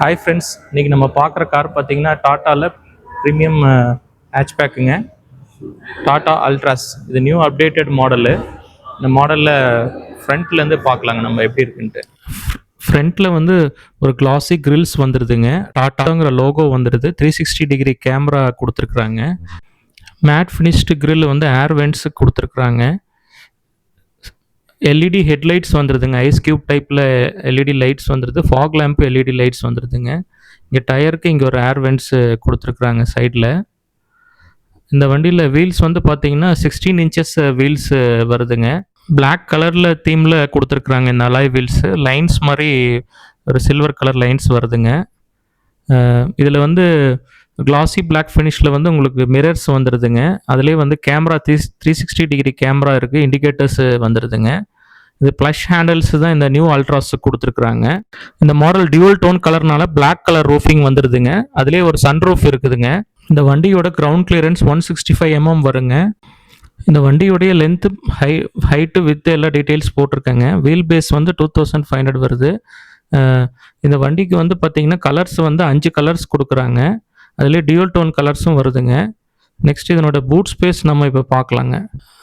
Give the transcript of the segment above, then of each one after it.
Hi friends, இன்றைக்கி நம்ம பார்க்குற கார் பார்த்தீங்கன்னா டாட்டாவில் ப்ரீமியம் ஹேட்ச்பேக்குங்க. டாட்டா அல்ட்ராஸ். இது நியூ அப்டேட்டட் மாடலு. இந்த மாடலில் ஃப்ரண்ட்லேருந்து பார்க்கலாங்க நம்ம எப்படி இருக்குன்ட்டு. ஃப்ரண்ட்டில் வந்து ஒரு கிளாசி கிரில்ஸ் வந்துடுதுங்க. டாட்டாங்கிற லோகோ வந்துடுது. 360 டிகிரி கேமரா கொடுத்துருக்குறாங்க. மேட் ஃபினிஷ்டு கிரில் வந்து ஏர் வென்ட்ஸு கொடுத்துருக்குறாங்க. எல்இடி ஹெட்லைட்ஸ் வந்துடுதுங்க. ஐஸ் கியூப் டைப்பில் எல்இடி லைட்ஸ் வந்துடுது. ஃபாக் லேம்ப் எல்இடி லைட்ஸ் வந்துடுதுங்க. இங்கே டயருக்கு இங்கே ஒரு ஏர் வென்ட்ஸு கொடுத்துருக்குறாங்க சைடில். இந்த வண்டியில் வீல்ஸ் வந்து பார்த்தீங்கன்னா 16 இன்ச்சஸ் வீல்ஸு வருதுங்க. பிளாக் கலரில் தீமில் கொடுத்துருக்குறாங்க இந்த அலாய் வீல்ஸு. லைன்ஸ் மாதிரி ஒரு சில்வர் கலர் லைன்ஸ் வருதுங்க. இதில் வந்து கிளாசி பிளாக் ஃபினிஷில் வந்து உங்களுக்கு மிரர்ஸ் வந்துடுதுங்க. அதுலேயே வந்து கேமரா 360 டிகிரி கேமரா இருக்குது. இண்டிகேட்டர்ஸ் வந்துடுதுங்க. இது ப்ளஷ் ஹேண்டில்ஸ் தான் இந்த நியூ அல்ட்ராஸ் கொடுத்துருக்குறாங்க. இந்த மாடல் டியூவல் டோன் கலர்னால பிளாக் கலர் ரூஃபிங் வந்துடுதுங்க. அதுலேயே ஒரு சன்ரூஃப் இருக்குதுங்க. இந்த வண்டியோட கிரவுண்ட் கிளியரன்ஸ் 165 mm வருங்க. இந்த வண்டியோடைய லென்த்து ஹைட்டு வித்து எல்லா டீட்டெயில்ஸ் போட்டிருக்கேங்க. வீல் பேஸ் வந்து 2500 வருது. இந்த வண்டிக்கு வந்து பார்த்தீங்கன்னா கலர்ஸ் வந்து 5 கலர்ஸ் கொடுக்குறாங்க. அதுலேயே டியூவல் டோன் கலர்ஸும் வருதுங்க. நெக்ஸ்ட் இதனோட பூட் ஸ்பேஸ் நம்ம இப்போ பார்க்கலாங்க.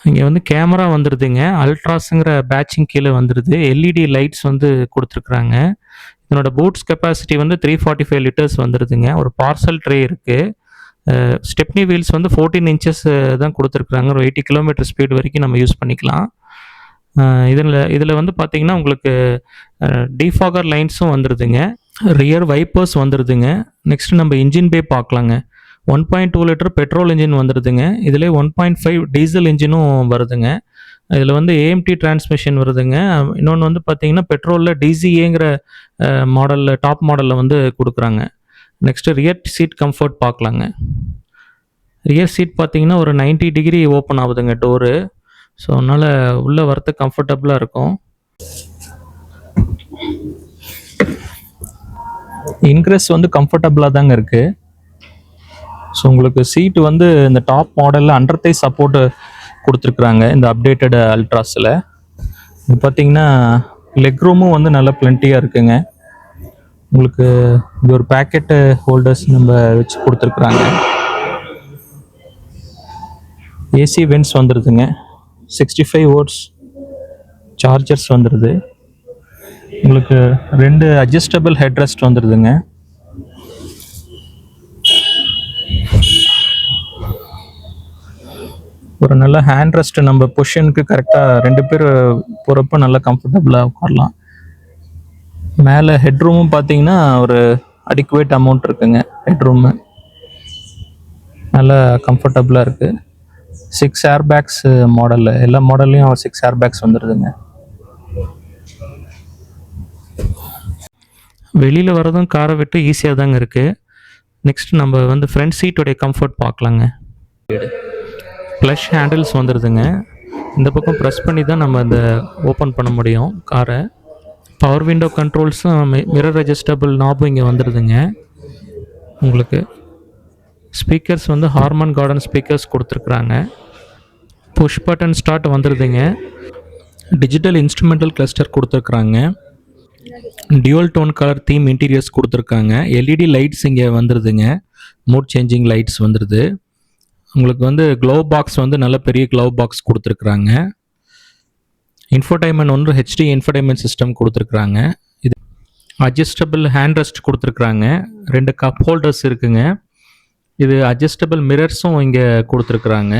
இங்கே வந்து கேமரா வந்துடுதுங்க. அல்ட்ராஸுங்கிற பேட்சிங் கீழே வந்துடுது. எல்இடி லைட்ஸ் வந்து கொடுத்துருக்குறாங்க. இதனோட பூட்ஸ் கெப்பாசிட்டி வந்து 345 லிட்டர்ஸ் வந்துடுதுங்க. ஒரு பார்சல் ட்ரே இருக்குது. ஸ்டெப்னி வீல்ஸ் வந்து 14 இன்ச்சஸ் தான் கொடுத்துருக்குறாங்க. ஒரு 80 கிலோமீட்டர் ஸ்பீட் வரைக்கும் நம்ம யூஸ் பண்ணிக்கலாம். இதில் வந்து பார்த்தீங்கன்னா உங்களுக்கு டிஃபாகர் லைன்ஸும் வந்துடுதுங்க. ரியர் வைப்பர்ஸ் வந்துடுதுங்க. நெக்ஸ்ட் நம்ம இன்ஜின் பே பார்க்கலாங்க. 1.2 லிட்டர் பெட்ரோல் இன்ஜின் வந்துடுதுங்க. இதில் 1.5 டீசல் இன்ஜினும் வருதுங்க. இதில் வந்து ஏஎம்டி டிரான்ஸ்மிஷன் வருதுங்க. இன்னொன்று வந்து பார்த்தீங்கன்னா பெட்ரோலில் டிசிஏங்கிற மாடலில் டாப் மாடலில் வந்து கொடுக்குறாங்க. நெக்ஸ்ட்டு ரியர் சீட் கம்ஃபர்ட் பார்க்கலாங்க. ரியர் சீட் பார்த்தீங்கன்னா ஒரு 90 டிகிரி ஓப்பன் ஆகுதுங்க டோரு. ஸோ அதனால் உள்ளே வரது கம்ஃபர்டபுளாக இருக்கும். இன்க்ரெஸ் வந்து கம்ஃபர்டபுளாக தாங்க இருக்குது. ஸோ உங்களுக்கு சீட்டு வந்து இந்த டாப் மாடலில் அண்டர் தை சப்போர்ட்டு கொடுத்துருக்குறாங்க இந்த அப்டேட்டட் அல்ட்ராஸில். இது பார்த்தீங்கன்னா லெக் ரூமும் வந்து நல்லா பிளென்ட்டியாக இருக்குங்க. உங்களுக்கு இது ஒரு பேக்கெட்டு ஹோல்டர்ஸ் நம்ம வச்சு கொடுத்துருக்குறாங்க. ஏசி வென்ட்ஸ் வந்துடுதுங்க. 65 வாட்ஸ் சார்ஜர்ஸ் வந்துடுது. உங்களுக்கு 2 அட்ஜஸ்டபிள் ஹெட் ரெஸ்ட் வந்துடுதுங்க. ஒரு நல்ல ஹேண்ட் ரெஸ்ட் நம்ம பொசிஷனுக்கு கரெக்டாக 2 பேர் போகிறப்ப நல்லா கம்ஃபர்டபுளாக உட்காரலாம். மேலே ஹெட்ரூமும் பார்த்தீங்கன்னா ஒரு அடிக்குவேட் அமௌண்ட் இருக்குங்க. ஹெட்ரூமு நல்லா கம்ஃபர்டபுளாக இருக்குது. 6 ஏர் பேக்ஸ் மாடலில் எல்லா மாடல்லையும் 6 ஏர் பேக்ஸ் வந்துடுதுங்க. வெளியில் வரதும் காரை விட்டு ஈஸியாக தாங்க இருக்குது. நெக்ஸ்ட் நம்ம வந்து ஃப்ரண்ட் சீட்டோடைய கம்ஃபர்ட் பார்க்கலாங்க. ப்ளஷ் ஹேண்டில்ஸ் வந்துடுதுங்க. இந்த பக்கம் ப்ரெஸ் பண்ணி தான் நம்ம அந்த ஓப்பன் பண்ண முடியும் காரை. பவர் விண்டோ கண்ட்ரோல்ஸும் மிரர் அட்ஜஸ்டபிள் நாபும் இங்கே வந்துடுதுங்க. உங்களுக்கு ஸ்பீக்கர்ஸ் வந்து ஹார்மன் கார்டன் ஸ்பீக்கர்ஸ் கொடுத்துருக்குறாங்க. புஷ் பட்டன் ஸ்டார்ட் வந்துடுதுங்க. டிஜிட்டல் இன்ஸ்ட்ருமெண்டல் கிளஸ்டர் கொடுத்துருக்குறாங்க. Dual tone colour theme interiors கொடுத்துருக்காங்க. எல்இடி லைட்ஸ் இங்கே வந்துடுதுங்க. மூட் சேஞ்சிங் லைட்ஸ் வந்துடுது. உங்களுக்கு வந்து க்ளோவ் பாக்ஸ் வந்து நல்ல பெரிய க்ளோவ் பாக்ஸ் கொடுத்துருக்குறாங்க. இன்ஃபோடைன்மெண்ட் ஒன்று ஹெச்டி இன்ஃபோடைன்மெண்ட் சிஸ்டம் கொடுத்துருக்குறாங்க. இது அட்ஜஸ்டபிள் ஹேண்ட் ரெஸ்ட் கொடுத்துருக்குறாங்க. 2 கப் ஹோல்டர்ஸ் இருக்குங்க. இது அட்ஜஸ்டபிள் மிரர்ஸும் இங்கே கொடுத்துருக்குறாங்க.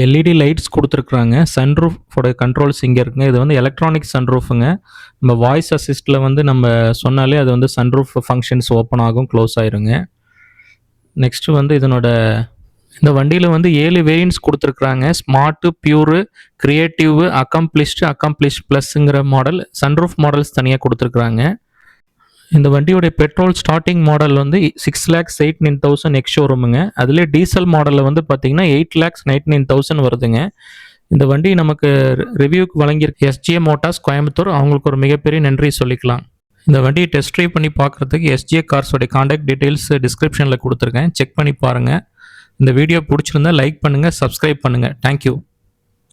எல்இடி லைட்ஸ் கொடுத்துருக்குறாங்க. சன்ரூஃபோட கண்ட்ரோல்ஸ் இங்கே இருக்குங்க. இது வந்து எலக்ட்ரானிக் சன்ரூஃபுங்க. நம்ம வாய்ஸ் அசிஸ்டில் வந்து நம்ம சொன்னாலே அது வந்து சன்ரூஃப் ஃபங்க்ஷன்ஸ் ஓப்பன் ஆகும், க்ளோஸ் ஆயிருங்க. நெக்ஸ்ட்டு வந்து இந்த வண்டியில் வந்து 7 வேரியன்ட்ஸ் கொடுத்துருக்குறாங்க. ஸ்மார்ட்டு, பியூரு, கிரியேட்டிவ், அக்கம்ப்ளிஷ்ட் ப்ளஸ்ங்கிற மாடல். சன்ரூஃப் மாடல்ஸ் தனியாக கொடுத்துருக்குறாங்க. இந்த வண்டியோடைய பெட்ரோல் ஸ்டார்டிங் மாடல் வந்து 6,89,000 எக்ஸ் ஷோரூமுங்க. அதிலே டீசல் மாடலில் வந்து பார்த்தீங்கன்னா 8,99,000 வருதுங்க. இந்த வண்டி நமக்கு ரிவ்யூக்கு வழங்கியிருக்க எஸ்ஜே மோட்டார்ஸ் கோயம்புத்தூர், அவங்களுக்கு ஒரு மிகப்பெரிய நன்றி சொல்லிக்கலாம். இந்த வண்டியை டெஸ்ட் ட்ரைவ் பண்ணி பார்க்குறதுக்கு எஸ்ஜே கார்ஸோடைய காண்டாக்ட் டீட்டெயில்ஸ் டிஸ்கிரிப்ஷனில் கொடுத்துருக்கேன். செக் பண்ணி பாருங்கள். இந்த வீடியோ பிடிச்சிருந்தா லைக் பண்ணுங்கள், சப்ஸ்கிரைப் பண்ணுங்கள். தேங்க்யூ.